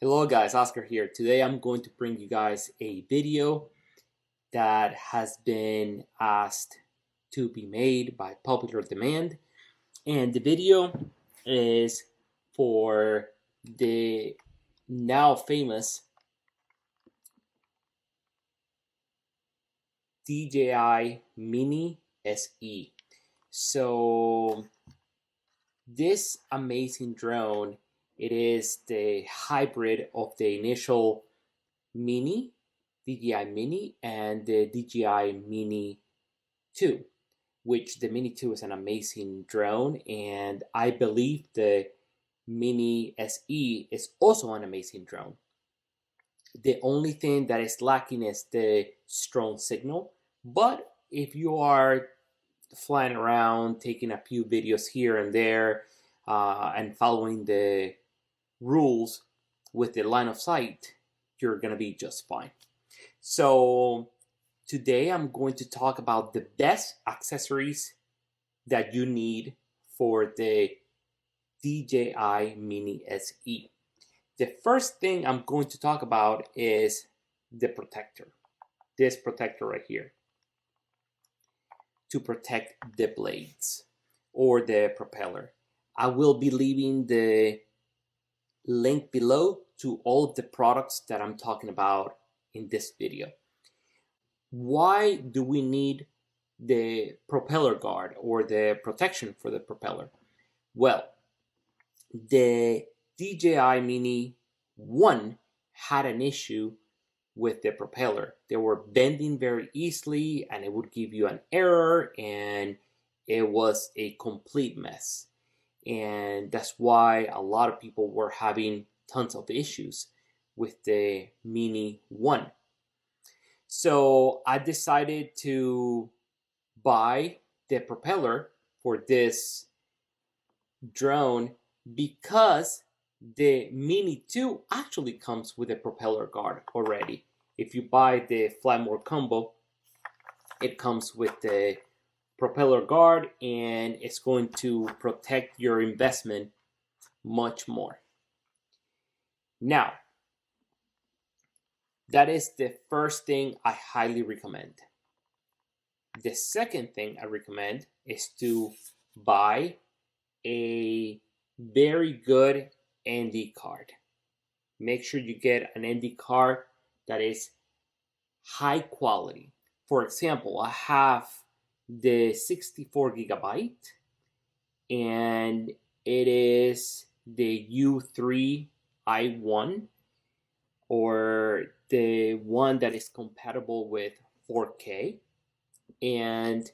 Hello guys, Oscar here. Today I'm going to bring you guys a video that has been asked to be made by popular demand. And the video is for the now famous DJI Mini SE. So this amazing drone, it is the hybrid of the initial Mini, DJI Mini, and the DJI Mini 2, which the Mini 2 is an amazing drone, and I believe the Mini SE is also an amazing drone. The only thing that is lacking is the strong signal, but if you are flying around, taking a few videos here and there, and following the rules with the line of sight, you're gonna be just fine. So today I'm going to talk about the best accessories that you need for the DJI Mini SE. The first thing I'm going to talk about is the protector. This protector right here, to protect the blades or the propeller. I will be leaving the link below to all of the products that I'm talking about in this video. Why do we need the propeller guard or the protection for the propeller? Well, the DJI Mini 1 had an issue with the propeller. They were bending very easily and it would give you an error and it was a complete mess. And that's why a lot of people were having tons of issues with the Mini 1. So I decided to buy the propeller for this drone because the Mini 2 actually comes with a propeller guard already. If you buy the Fly More combo, it comes with the propeller guard and it's going to protect your investment much more. Now, that is the first thing I highly recommend. The second thing I recommend is to buy a very good ND card. Make sure you get an ND card that is high quality. For example, I have the 64 gigabyte and it is the U3i1 or the one that is compatible with 4K. And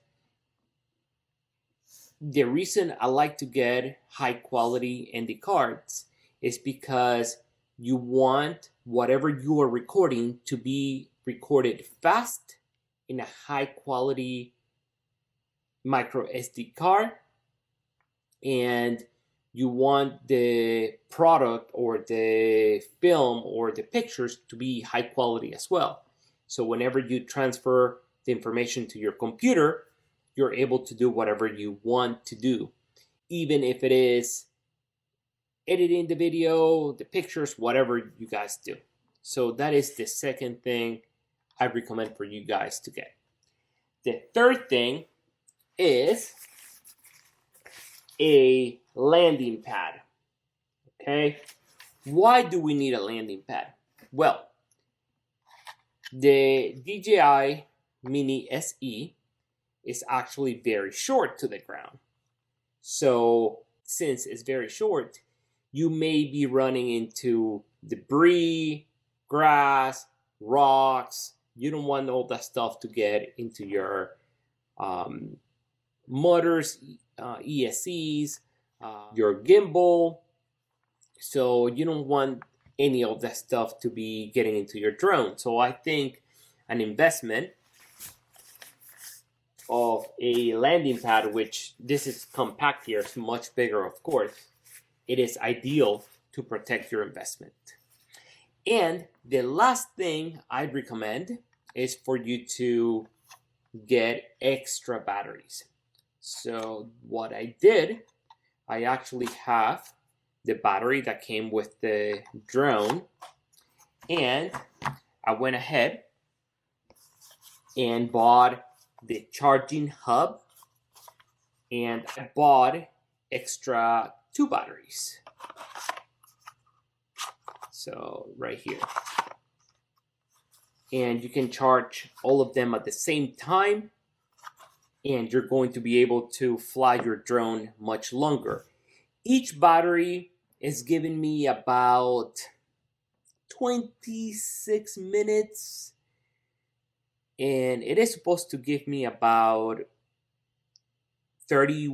the reason I like to get high quality ND cards is because you want whatever you are recording to be recorded fast in a high quality micro SD card, and you want the product or the film or the pictures to be high quality as well. So whenever you transfer the information to your computer, you're able to do whatever you want to do, even if it is editing the video, the pictures, whatever you guys do. So that is the second thing I recommend for you guys to get. The third thing is a landing pad. Okay, why do we need a landing pad? Well, the DJI Mini SE is actually very short to the ground. So since it's very short, you may be running into debris, grass, rocks. You don't want all that stuff to get into your motors, ESCs, your gimbal. So you don't want any of that stuff to be getting into your drone. So I think an investment of a landing pad, which this is compact here, it's much bigger of course, it is ideal to protect your investment. And the last thing I'd recommend is for you to get extra batteries. So what I did, I actually have the battery that came with the drone And I went ahead and bought the charging hub, and I bought extra 2 batteries. So right here. And you can charge all of them at the same time, and you're going to be able to fly your drone much longer. Each battery is giving me about 26 minutes, and it is supposed to give me about 30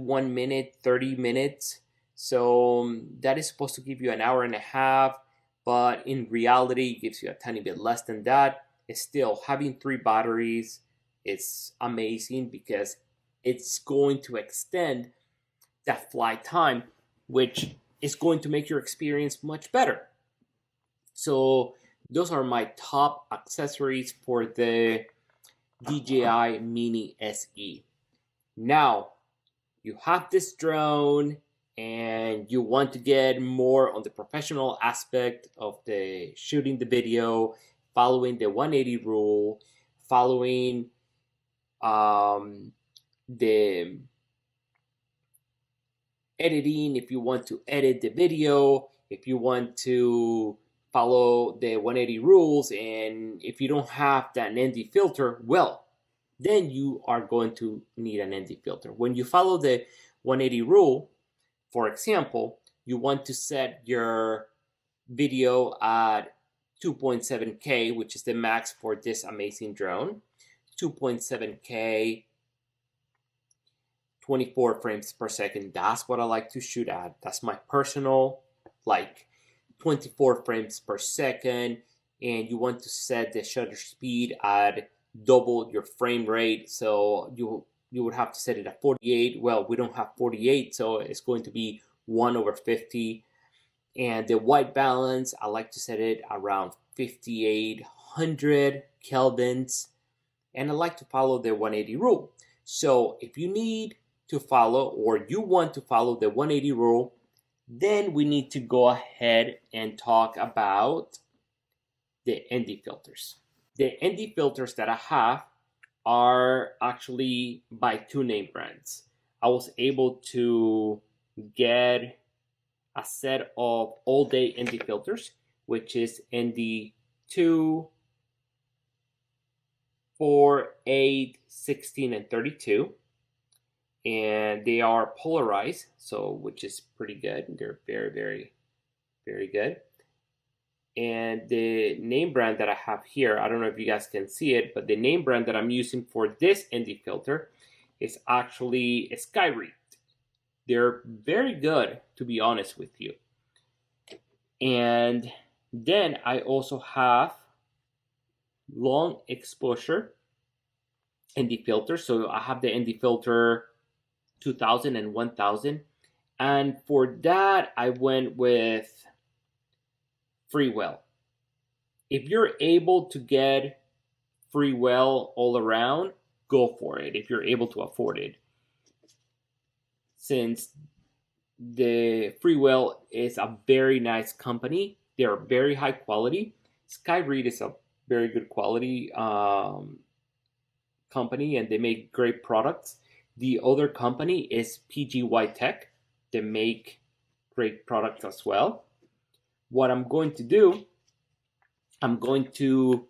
minutes. So that is supposed to give you an hour and a half, but in reality it gives you a tiny bit less than that. It's still, having 3 batteries is amazing because it's going to extend that flight time, which is going to make your experience much better. So those are my top accessories for the DJI Mini SE. Now, you have this drone and you want to get more on the professional aspect of the shooting the video, following the 180 rule, following the editing, if you want to edit the video, if you want to follow the 180 rules, and if you don't have that ND filter, well, then you are going to need an ND filter. When you follow the 180 rule, for example, you want to set your video at 2.7K, which is the max for this amazing drone. 2.7K, 24 frames per second. That's what I like to shoot at. That's my personal, 24 frames per second. And you want to set the shutter speed at double your frame rate. So you would have to set it at 48. Well, we don't have 48, so it's going to be 1/50. And the white balance, I like to set it around 5800 kelvins. And I like to follow the 180 rule. So if you need to follow, or you want to follow the 180 rule, then we need to go ahead and talk about the ND filters. The ND filters that I have are actually by 2 name brands. I was able to get a set of all-day ND filters, which is ND2, 4, 8, 16, and 32. And they are polarized, so which is pretty good. They're very, very, very good. And the name brand that I have here, I don't know if you guys can see it, but the name brand that I'm using for this ND filter is actually Skyreed. They're very good, to be honest with you. And then I also have long exposure ND filter. So I have the ND filter 2000 and 1000. And for that, I went with Freewell. If you're able to get Freewell all around, go for it if you're able to afford it. Since the Freewell is a very nice company, they're very high quality. Skyreed is a very good quality company, and they make great products. The other company is PGY Tech. They make great products as well. What I'm going to do, I'm going to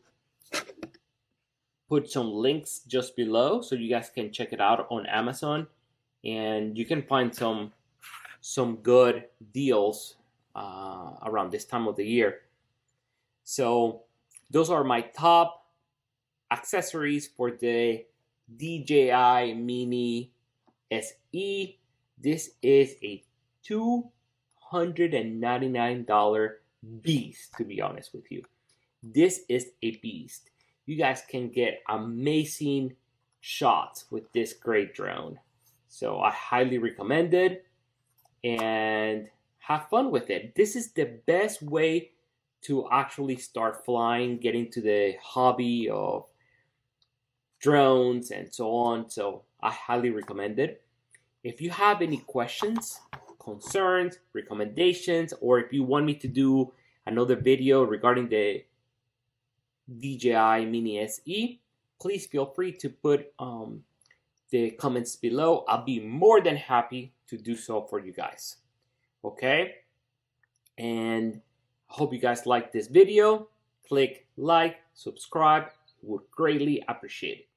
put some links just below so you guys can check it out on Amazon, and you can find some good deals around this time of the year. So those are my top accessories for the DJI Mini SE. This is a $299 beast, to be honest with you. This is a beast. You guys can get amazing shots with this great drone. So I highly recommend it, and have fun with it. This is the best way to actually start flying, get into the hobby of drones and so on. So I highly recommend it. If you have any questions, concerns, recommendations, or if you want me to do another video regarding the DJI Mini SE, please feel free to put the comments below. I'll be more than happy to do so for you guys. Okay? And I hope you guys like this video. Click like, subscribe, would greatly appreciate it.